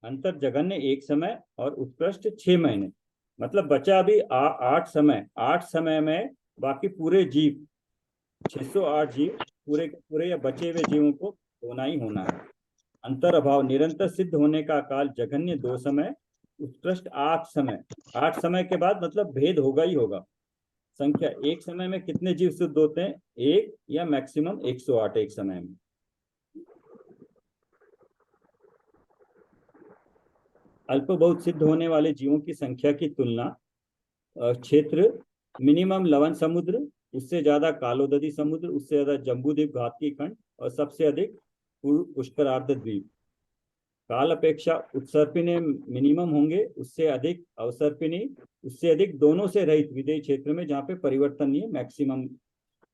अंतर जघन्य 1 समय और उत्कृष्ट 6 महीने। मतलब बचा अभी 8 समय। 8 समय में बाकी पूरे जीव 608 जीव पूरे पूरे या बचे हुए जीवों को होना ही होना है। अंतर अभाव निरंतर सिद्ध होने का काल जघन्य 2 समय, उत्कृष्ट 8 समय। 8 समय के बाद मतलब भेद होगा ही होगा। संख्या एक समय में कितने जीव शुद्ध होते हैं? एक या मैक्सिमम 108 एक समय में। अल्प बहुत सिद्ध होने वाले जीवों की संख्या की तुलना क्षेत्र मिनिमम लवण समुद्र, उससे ज्यादा कालोदरी समुद्र, उससे ज्यादा जम्बूद्वीप घातकी खंड और सबसे अधिक पुष्करार्ध द्वीप। काल अपेक्षा उत्सर्पिणी मिनिमम होंगे, उससे अधिक अवसर्पिणी, उससे अधिक दोनों से रहित विदेही क्षेत्र में जहाँ पे परिवर्तन नहीं है मैक्सिमम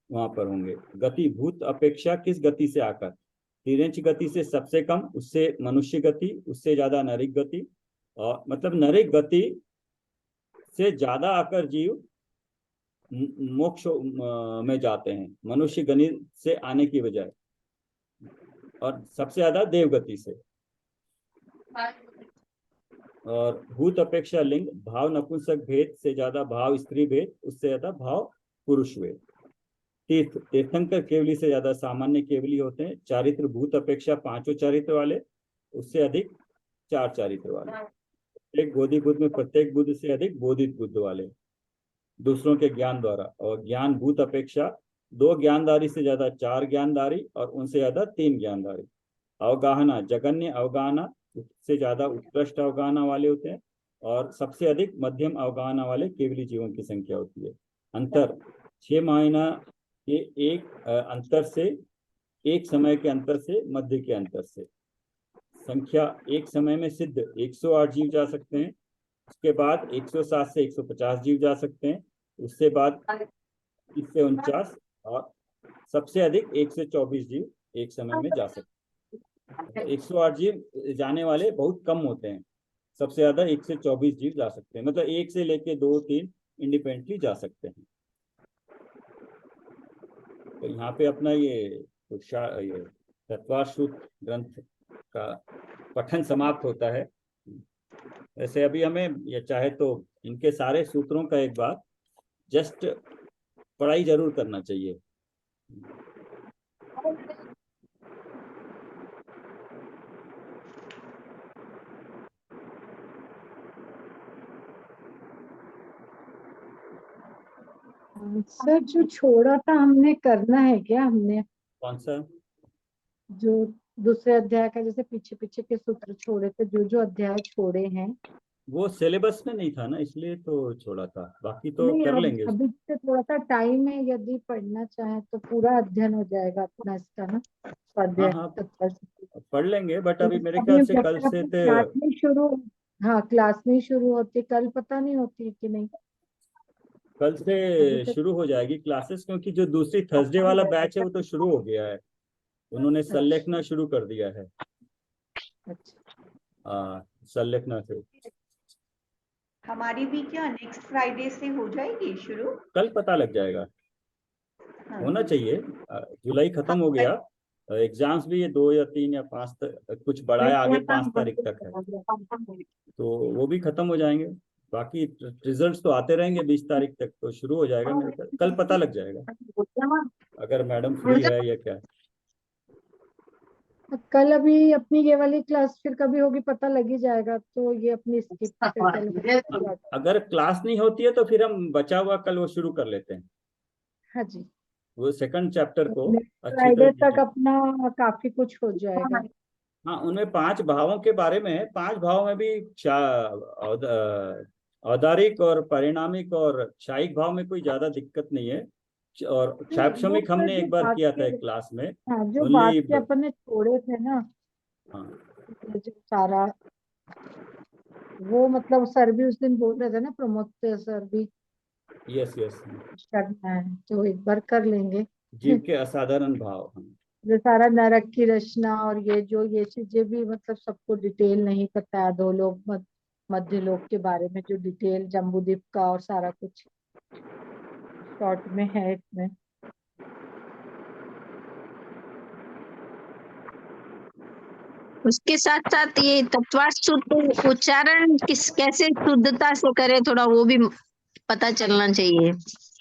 वहां पर होंगे। गति भूत अपेक्षा किस गति से आकर? तिरंच गति से सबसे कम, उससे मनुष्य गति, उससे ज्यादा नरिक गति, और मतलब नरिक गति से ज्यादा आकर जीव मोक्ष में जाते हैं मनुष्य गणित से आने की बजाय, और सबसे ज्यादा देव गति से। और भूत अपेक्षा लिंग भाव नपुंसक भेद से ज्यादा भाव स्त्री भेद, उससे ज्यादा भाव पुरुष भेद। तीर्थ तीर्थंकर केवली से ज्यादा सामान्य केवली होते हैं। चारित्र भूत अपेक्षा 5 चारित्र वाले, उससे अधिक 4 चारित्र वाले। एक बोधि बुद्ध में प्रत्येक बुद्ध से अधिक बोधित बुद्ध वाले दूसरों के ज्ञान द्वारा। और ज्ञान भूत अपेक्षा 2 ज्ञानदारी से ज्यादा 4 ज्ञानदारी, और उनसे ज्यादा 3 ज्ञानदारी। अवगाहना जगन्य अवगाहना से ज्यादा उत्कृष्ट अवगाहना वाले होते हैं, और सबसे अधिक मध्यम अवगाहना वाले केवली जीवों की संख्या होती है। अंतर 6 महीना के एक अंतर से, एक समय के अंतर से, मध्य के अंतर से। संख्या एक समय में सिद्ध 108 जीव जा सकते हैं, उसके बाद 107 से 150 जीव जा सकते हैं, उससे बाद 30 से 49, और सबसे अधिक 124 जीव एक समय में जा सकते हैं। 108 जीव जाने वाले बहुत कम होते हैं, सबसे ज्यादा 124 जीव जा सकते हैं। मतलब 1 से लेके 2 3 इंडिपेंडेंटली जा सकते हैं। तो यहाँ पे अपना ये तत्वाश्रुत ग्रंथ का पठन समाप्त होता है। वैसे अभी हमें ये चाहे तो इनके सारे सूत्रों का एक बार जस्ट पढ़ाई जरूर करना चाहिए। सर जो छोड़ा था हमने करना है क्या? हमने कौन सा? जो दूसरे अध्याय का जैसे पीछे पीछे के सूत्र छोड़े थे, जो जो अध्याय छोड़े हैं। वो सिलेबस में नहीं था ना, इसलिए तो छोड़ा था, बाकी तो नहीं, कर अब लेंगे। अभी से थोड़ा सा टाइम है, यदि पढ़ना चाहे तो पूरा अध्ययन हो जाएगा अपना इसका ना, हाँ स्वाध्याय हाँ, 70 से। पढ़ लेंगे, बट तो अभी मेरे ख्याल अभी से जब कल तक से अपनी तो क्लास नहीं शुरू, हाँ क्लास नहीं शुरू होती, कल पता नहीं होती कि नहीं। कल अभी से तक शुरू हो जाएगी क्लासेस, क्योंकि जो दूसरी थर्सडे वाला बैच है वो तो शुरू हो गया है, उन्होंने संलेखना अच्छा शुरू कर दिया है। अच्छा। हाँ, संलेखना से हमारी भी क्या नेक्स्ट फ्राइडे से हो जाएगी शुरू? कल पता लग जाएगा, हाँ। होना चाहिए। जुलाई खत्म हो गया, एग्जाम्स भी ये 2 या 3 या 5 कुछ बढ़ाया आगे 5 तारीख तक है, तो वो भी खत्म हो जाएंगे। बाकी रिजल्ट्स तो आते रहेंगे 20 तारीख तक, तो शुरू हो जाएगा मेरे ख्याल, कल पता लग जाएगा अगर मैडम फ्री है या क्या। कल अभी अपनी ये वाली क्लास फिर कभी होगी पता लग ही जाएगा, तो ये अपनी स्किप फिर कल। अगर क्लास नहीं होती है तो फिर हम बचा हुआ कल वो शुरू कर लेते हैं, हाँ जी, वो सेकंड चैप्टर को नेक्स्ट अच्छी तरह फ्राइडे तक डिटेल। अपना काफी कुछ हो जाएगा। हाँ, उनमें 5 भावों के बारे में है। 5 भाव में भी औदारिक और परिणामिक और क्षायिक भाव में कोई ज्यादा दिक्कत नहीं है। और नहीं, वो क्षैप्समिक सर हमने जो एक बार किया था वाक्य, एक क्लास में हाँ जो ओनली। वाक्य अपन ने छोड़े थे ना, हाँ, ये जो सारा, वो मतलब सर भी उस दिन बोल रहे थे ना, प्रमोद सर भी यस यस, करना है तो एक बार कर लेंगे। जीव के असाधारण भाव। हाँ, जो सारा नरक की रचना और ये जो ये चीजें भी मतलब सबको डिटेल नहीं पता है, दो लोग मध्य लोक के बारे में जो डिटेल जम्बूद्वीप का और सारा कुछ शॉर्ट में है इसमें। उसके साथ साथ ये तत्वार्थ सूत्र उच्चारण कैसे शुद्धता से करे, थोड़ा वो भी पता चलना चाहिए। हाँ,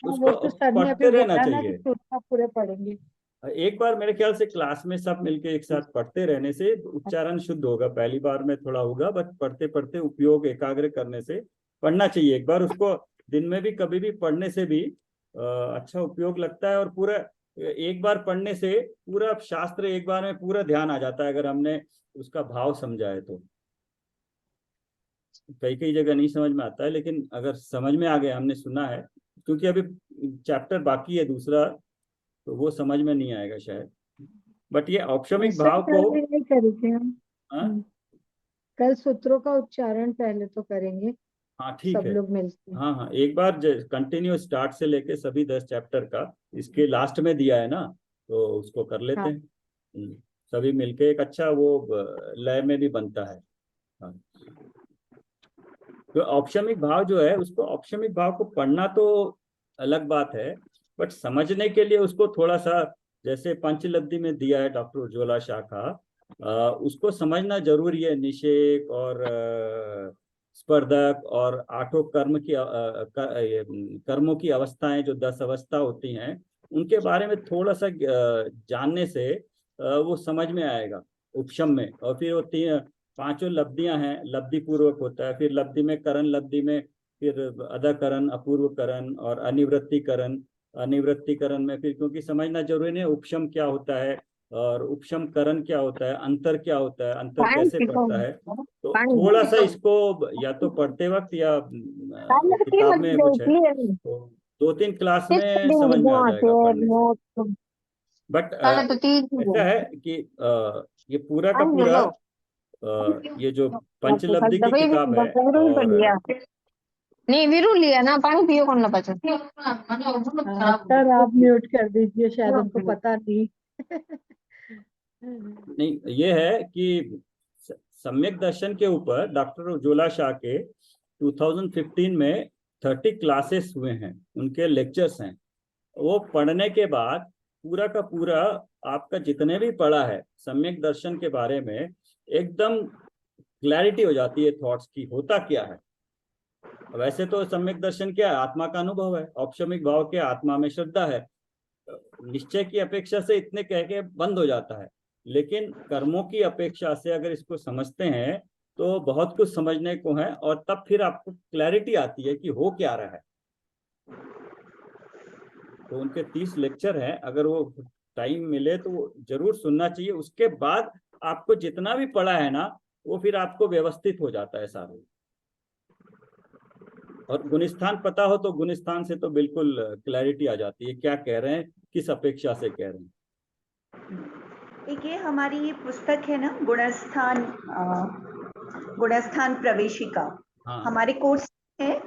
उसको वो तो सर ने पढ़ते अभी रहना बोला ना कि चाहिए। सूत्र पूरे पढ़ेंगे। एक बार मेरे ख्याल से क्लास में सब मिलके एक साथ पढ़ते रहने से उच्चारण शुद्ध होगा। पहली बार में थोड़ा होगा, बट पढ़ते पढ़ते उपयोग एकाग्र करने से पढ़ना चाहिए एक बार। उसको दिन में भी कभी भी पढ़ने से भी अच्छा उपयोग लगता है। और पूरा एक बार पढ़ने से पूरा शास्त्र एक बार में पूरा ध्यान आ जाता है, अगर हमने उसका भाव समझा है तो। कई कई जगह नहीं समझ में आता है, लेकिन अगर समझ में आ गया, हमने सुना है, क्योंकि अभी चैप्टर बाकी है दूसरा, तो वो समझ में नहीं आएगा शायद। बट ये औपचारिक सर भाव कल को नहीं करेंगे हम। हाँ कल सूत्रों का उच्चारण पहले तो करेंगे, हाँ ठीक सब है। लोग मिलके। हाँ हाँ, एक बार कंटिन्यू स्टार्ट से लेके सभी 10 चैप्टर का इसके लास्ट में दिया है ना, तो उसको कर लेते हाँ, हैं। सभी मिलके एक अच्छा वो लय में भी बनता है। हाँ। तो औपचारिक भाव जो है, उसको औपचारिक भाव को पढ़ना तो अलग बात है, बट समझने के लिए उसको थोड़ा सा, जैसे पंचलब्धि में दिया है डॉक्टर उज्ज्वला शाह का, उसको समझना जरूरी है। निषेक और स्पर्धक और आठों कर्म की कर्मों की अवस्थाएं, जो 10 अवस्था होती हैं, उनके बारे में थोड़ा सा जानने से वो समझ में आएगा उपशम में। और फिर वो 5 लब्धियां हैं, लब्धि पूर्वक होता है, फिर लब्धि में करण, लब्धि में फिर अधकरण, अपूर्व करण और अनिवृत्तिकरण। अनिवृत्तिकरण में फिर, क्योंकि समझना जरूरी नहीं, उपशम क्या होता है और उपशम करण क्या होता है, अंतर क्या होता है, अंतर कैसे पड़ता है। तो थोड़ा सा इसको या तो पढ़ते वक्त या किताब में कुछ है, तो 2-3 क्लास में समझ में आ जाएगा पढ़ने से। बट ऐसा है कि ये पूरा का पूरा ये जो पंचलब्धि की किताब है, और नहीं वीरू लिया ना, पानी पियो कौन लपा सर आप म्यूट कर दीजिए, शायद उनको पता नहीं। नहीं, ये है कि सम्यक दर्शन के ऊपर डॉक्टर उज्ज्वला शाह के 2015 में 30 क्लासेस हुए हैं, उनके लेक्चर्स हैं। वो पढ़ने के बाद पूरा का पूरा आपका जितने भी पढ़ा है सम्यक दर्शन के बारे में, एकदम क्लैरिटी हो जाती है थॉट्स की, होता क्या है। वैसे तो सम्यक दर्शन क्या है, आत्मा का अनुभव है। औपचारिक भाव के आत्मा में श्रद्धा है। निश्चय की अपेक्षा से इतने कह के बंद हो जाता है, लेकिन कर्मों की अपेक्षा से अगर इसको समझते हैं तो बहुत कुछ समझने को है, और तब फिर आपको क्लैरिटी आती है कि हो क्या रहा है। तो उनके 30 लेक्चर हैं, अगर वो टाइम मिले तो वो जरूर सुनना चाहिए। उसके बाद आपको जितना भी पढ़ा है ना, वो फिर आपको व्यवस्थित हो जाता है सारे। और गुणस्थान पता हो तो गुणस्थान से तो बिल्कुल क्लैरिटी आ जाती है, क्या कह रहे हैं, किस अपेक्षा से कह रहे हैं। एक ये हमारी ये पुस्तक है ना, गुणस्थान गुणस्थान प्रवेशिका, हाँ हमारे कोर्स है